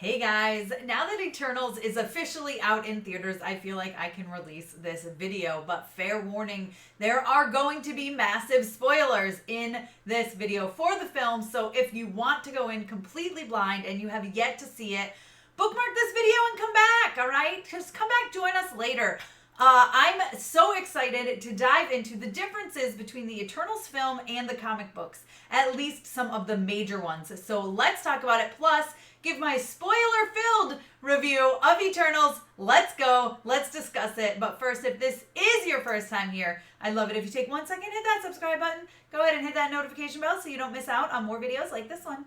Hey guys, now that Eternals is officially out in theaters, I feel like I can release this video, but fair warning, there are going to be massive spoilers in this video for the film, so if you want to go in completely blind and you have yet to see it, bookmark this video and come back, alright? Just come back, join us later. I'm so excited to dive into the differences between the Eternals film and the comic books, at least some of the major ones. So let's talk about it, plus give my spoiler-filled review of Eternals. Let's go, let's discuss it. But first, if this is your first time here, I'd love it if you take 1 second, hit that subscribe button, go ahead and hit that notification bell so you don't miss out on more videos like this one.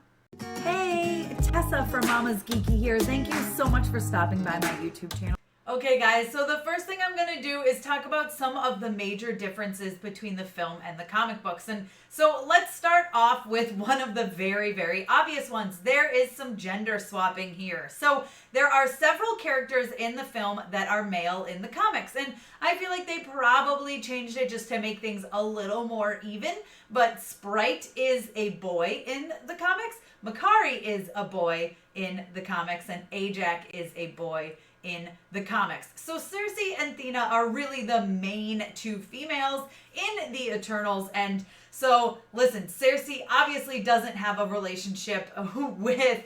Hey, Tessa from MamasGeeky here. Thank you so much for stopping by my YouTube channel. Okay guys, so the first thing I'm going to do is talk about some of the major differences between the film and the comic books. And so let's start off with one of the very obvious ones. There is some gender swapping here. So there are several characters in the film that are male in the comics. And I feel like they probably changed it just to make things a little more even. But Sprite is a boy in the comics. Makari is a boy in the comics. And Ajak is a boy in the comics. So Cersei and Thena are really the main two females in the Eternals. And so listen, Cersei obviously doesn't have a relationship with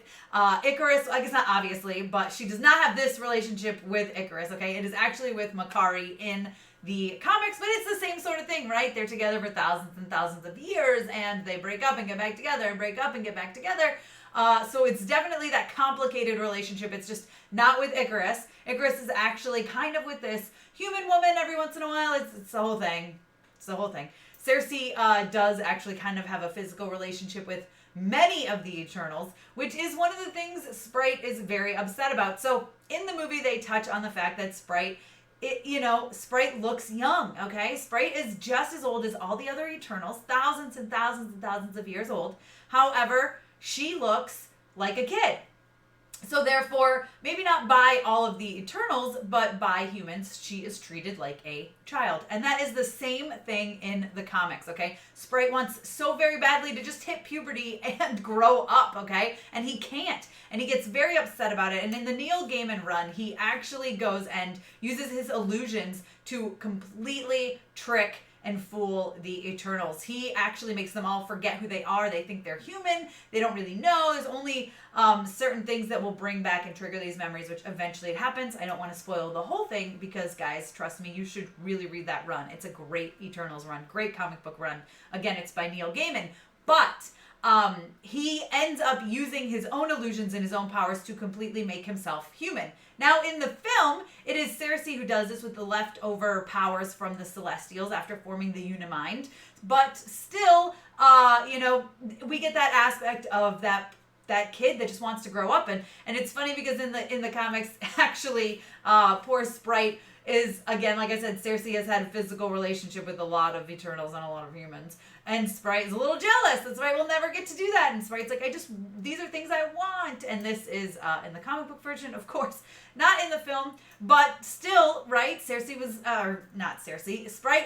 Icarus. I guess not obviously, but she does not have this relationship with Icarus, okay? It is actually with Makari in the comics, but it's the same sort of thing, right? They're together for thousands and thousands of years, and they break up and get back together and break up and get back together. So it's definitely that complicated relationship. It's just not with Icarus. Icarus is actually kind of with this human woman every once in a while. It's the whole thing. It's the whole thing. Cersei does actually kind of have a physical relationship with many of the Eternals, which is one of the things Sprite is very upset about. So in the movie, they touch on the fact that Sprite, Sprite looks young, okay? Sprite is just as old as all the other Eternals, thousands and thousands and thousands of years old. However, she looks like a kid. So therefore, maybe not by all of the Eternals, but by humans, she is treated like a child. And that is the same thing in the comics, okay? Sprite wants so very badly to just hit puberty and grow up, okay? And he can't. And he gets very upset about it. And in the Neil Gaiman run, he actually goes and uses his illusions to completely trick and fool the Eternals. He actually makes them all forget who they are. They think they're human. They don't really know. There's only certain things that will bring back and trigger these memories, which eventually it happens. I don't want to spoil the whole thing because, guys, trust me, you should really read that run. It's a great Eternals run, great comic book run. Again, it's by Neil Gaiman. But he ends up using his own illusions and his own powers to completely make himself human. Now, in the film, it is Cersei who does this with the leftover powers from the Celestials after forming the Unimind. But still, we get that aspect of that kid that just wants to grow up. And it's funny because in the comics, actually, poor Sprite is, again, like I said, Cersei has had a physical relationship with a lot of Eternals and a lot of humans. And Sprite is a little jealous. That's why we'll never get to do that. And Sprite's like, these are things I want. And this is in the comic book version, of course, not in the film. But still, right, Sprite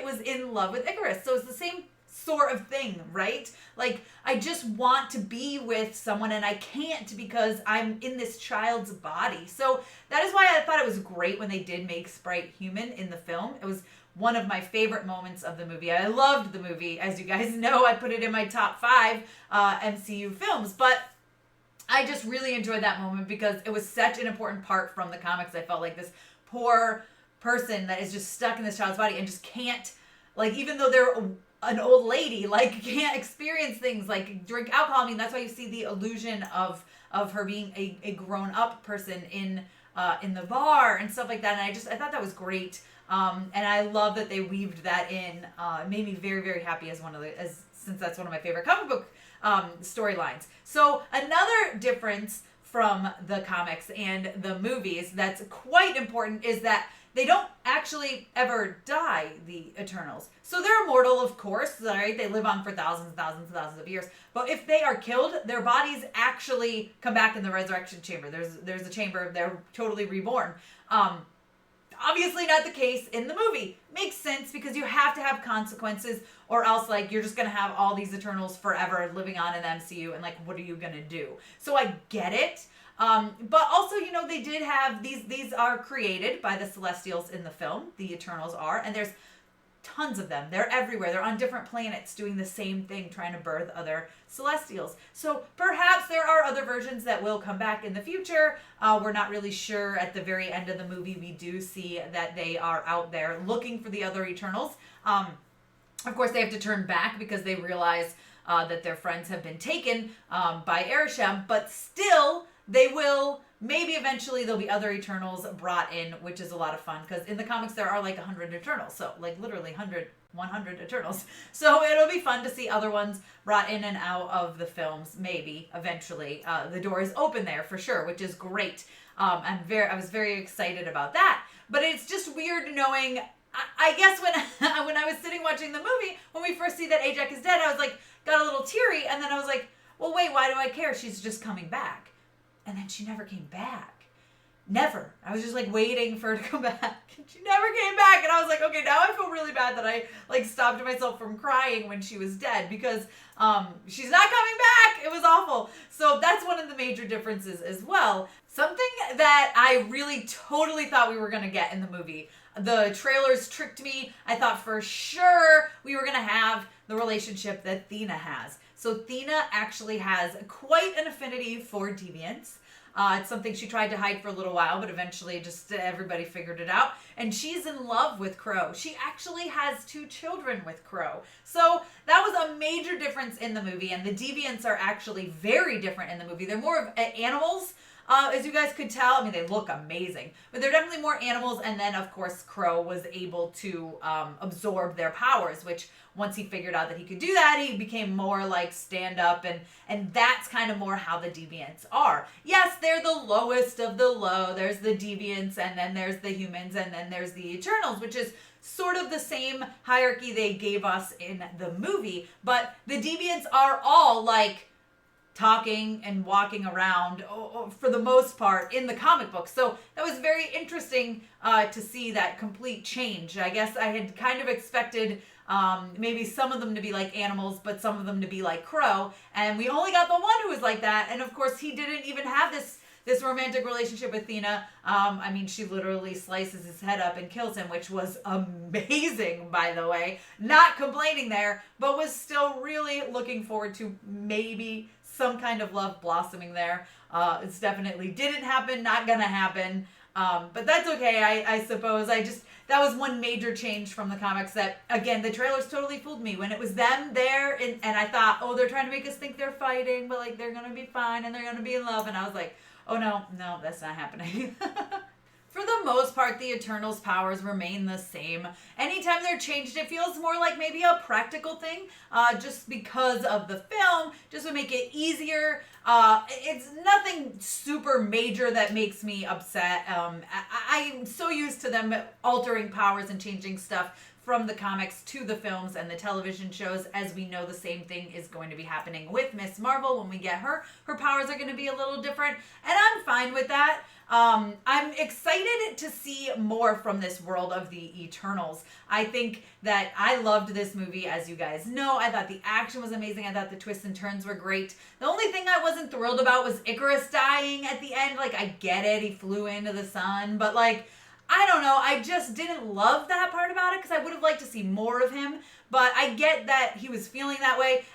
was in love with Icarus. So it's the same sort of thing, right? Like, I just want to be with someone and I can't because I'm in this child's body. So that is why I thought it was great when they did make Sprite human in the film. It was one of my favorite moments of the movie. I loved the movie. As you guys know, I put it in my top 5 MCU films, but I just really enjoyed that moment because it was such an important part from the comics. I felt like this poor person that is just stuck in this child's body and just can't, like, even though they're an old lady, like, can't experience things like drink alcohol. I mean, that's why you see the illusion of her being a grown-up person in the bar and stuff like that. And I thought that was great. And I love that they weaved that in. It made me very happy since that's one of my favorite comic book storylines. So another difference from the comics and the movies that's quite important is that they don't actually ever die, the Eternals. So they're immortal, of course, right? They live on for thousands and thousands and thousands of years. But if they are killed, their bodies actually come back in the resurrection chamber. There's a chamber, they're totally reborn. Obviously not the case in the movie. Makes sense because you have to have consequences or else, like, you're just going to have all these Eternals forever living on in the MCU and, like, what are you going to do? So I get it. But also, they did have these are created by the Celestials in the film. The Eternals are, and there's tons of them. They're everywhere. They're on different planets doing the same thing, trying to birth other Celestials. So perhaps there are other versions that will come back in the future. We're not really sure. At the very end of the movie, we do see that they are out there looking for the other Eternals. Of course, they have to turn back because they realize that their friends have been taken by Arishem, but still, they will, maybe eventually there'll be other Eternals brought in, which is a lot of fun, because in the comics there are like 100 Eternals, so like literally 100 Eternals. So it'll be fun to see other ones brought in and out of the films, maybe, eventually. The door is open there, for sure, which is great. I was very excited about that, but it's just weird knowing... I guess when I was sitting watching the movie, when we first see that Ajax is dead, I was like, got a little teary, and then I was like, well, wait, why do I care? She's just coming back. And then she never came back. Never. I was just like waiting for her to come back. She never came back, and I was like, okay, now I feel really bad that I like stopped myself from crying when she was dead, because she's not coming back. It was awful. So that's one of the major differences as well. Something that I really totally thought we were going to get in the movie. The trailers tricked me. I thought for sure we were going to have the relationship that Thena has. So Thena actually has quite an affinity for deviants. It's something she tried to hide for a little while, but eventually just everybody figured it out. And she's in love with Crow. She actually has 2 children with Crow. So that was a major difference in the movie. And the deviants are actually very different in the movie. They're more of animals. As you guys could tell, I mean, they look amazing, but they're definitely more animals. And then, of course, Crow was able to absorb their powers, which once he figured out that he could do that, he became more like stand up. And that's kind of more how the deviants are. Yes, they're the lowest of the low. There's the deviants, and then there's the humans, and then there's the Eternals, which is sort of the same hierarchy they gave us in the movie. But the deviants are all like talking and walking around for the most part in the comic book. So that was very interesting to see that complete change. I guess I had kind of expected maybe some of them to be like animals, but some of them to be like Crow. And we only got the one who was like that. And of course, he didn't even have this romantic relationship with Thena. I mean, she literally slices his head up and kills him, which was amazing, by the way. Not complaining there, but was still really looking forward to maybe some kind of love blossoming there. It's definitely didn't happen, not gonna happen. But that's okay, I suppose. That was one major change from the comics that, again, the trailers totally fooled me. When it was them there, and I thought, oh, they're trying to make us think they're fighting, but like they're gonna be fine and they're gonna be in love. And I was like, oh no, that's not happening. For the most part, the Eternals' powers remain the same. Anytime they're changed, it feels more like maybe a practical thing, just because of the film, just to make it easier. It's nothing super major that makes me upset. I'm so used to them altering powers and changing stuff from the comics to the films and the television shows, as we know the same thing is going to be happening with Miss Marvel. When we get her powers are going to be a little different, and I'm fine with that. I'm excited to see more from this world of the Eternals. I think that I loved this movie, as you guys know. I thought the action was amazing. I thought the twists and turns were great. The only thing I wasn't thrilled about was Icarus dying at the end. Like, I get it, he flew into the sun, but like, I don't know, I just didn't love that part about it, because I would have liked to see more of him. But I get that he was feeling that way.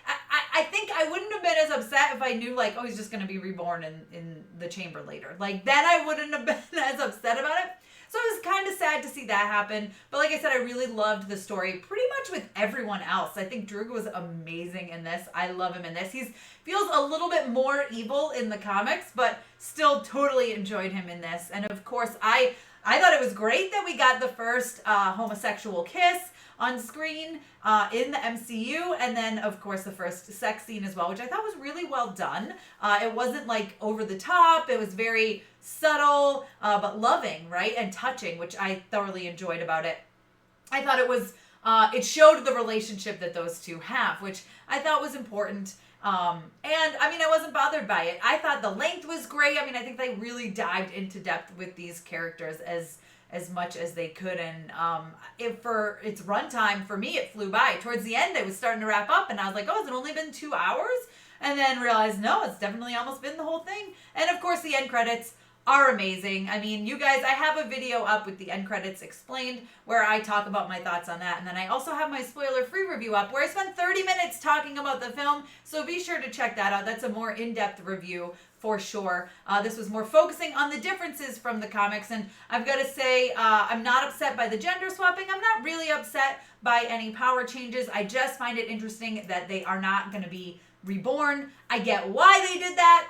I think I wouldn't have been as upset if I knew, like, oh, he's just going to be reborn in the chamber later. Like, then I wouldn't have been as upset about it. So it was kind of sad to see that happen. But like I said, I really loved the story pretty much with everyone else. I think Druig was amazing in this. I love him in this. He feels a little bit more evil in the comics, but still totally enjoyed him in this. And of course, I thought it was great that we got the first homosexual kiss on screen in the MCU, and then of course the first sex scene as well, which I thought was really well done. It wasn't like over the top. It was very subtle, but loving, right, and touching, which I thoroughly enjoyed about it. I thought it was it showed the relationship that those two have, which I thought was important. And I mean, I wasn't bothered by it. I thought the length was great. I mean, I think they really dived into depth with these characters as much as they could. And for its runtime, for me, it flew by. Towards the end, it was starting to wrap up, and I was like, oh, has it only been 2 hours? and then realized, no, it's definitely almost been the whole thing. And of course, the end credits are amazing. I mean, you guys, I have a video up with the end credits explained where I talk about my thoughts on that. And then I also have my spoiler-free review up where I spent 30 minutes talking about the film. So be sure to check that out. That's a more in-depth review for sure. This was more focusing on the differences from the comics. And I've got to say, I'm not upset by the gender swapping. I'm not really upset by any power changes. I just find it interesting that they are not going to be reborn. I get why they did that.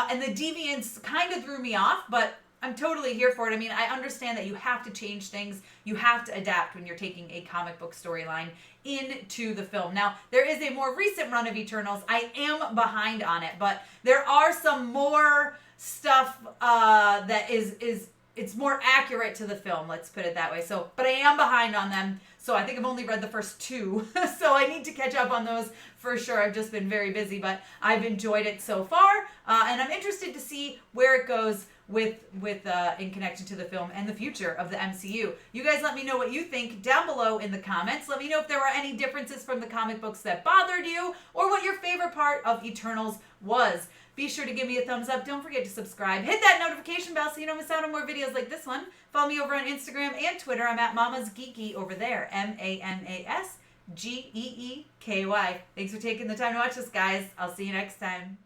And the deviants kind of threw me off, but I'm totally here for it. I mean, I understand that you have to change things. You have to adapt when you're taking a comic book storyline into the film. Now, there is a more recent run of Eternals. I am behind on it, but there are some more stuff that it's more accurate to the film, let's put it that way. So, but I am behind on them. So I think I've only read the first 2. So I need to catch up on those for sure. I've just been very busy, but I've enjoyed it so far. And I'm interested to see where it goes with in connection to the film and the future of the MCU. You guys let me know what you think down below in the comments. Let me know if there were any differences from the comic books that bothered you or what your favorite part of Eternals was. Be sure to give me a thumbs up. Don't forget to subscribe. Hit that notification bell so you don't miss out on more videos like this one. Follow me over on Instagram and Twitter. I'm at MamasGeeky over there. MamasGeeky. Thanks for taking the time to watch this, guys. I'll see you next time.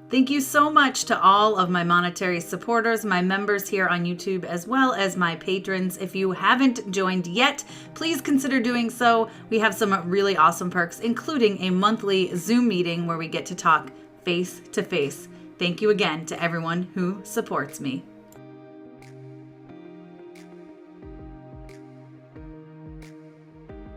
Thank you so much to all of my monetary supporters, my members here on YouTube, as well as my patrons. If you haven't joined yet, please consider doing so. We have some really awesome perks, including a monthly Zoom meeting where we get to talk face to face. Thank you again to everyone who supports me.